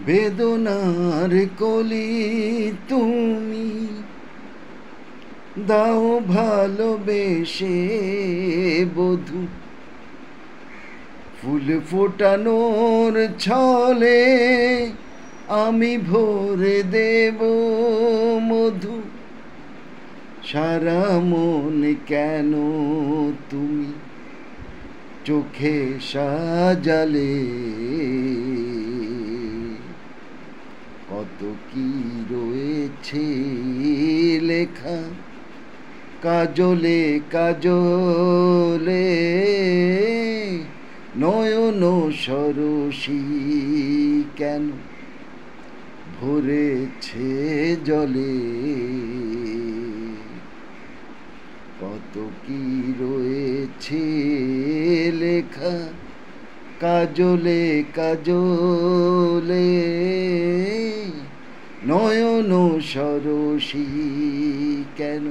বেদনার কলি তুমি দাও ভালোবেসে বধূ, ফুল ফোটানোর ছলে আমি ভরে দেব মধু। সারা মন কেন তুমি চোখে সাজালে, কত কি রয়েছে লেখা কাজলে কাজলে, নয়ন সরসী কেন ভরেছে জলে। কত কি রয়েছে লেখা কাজলে কাজলে, নয়ন সরসী কেন।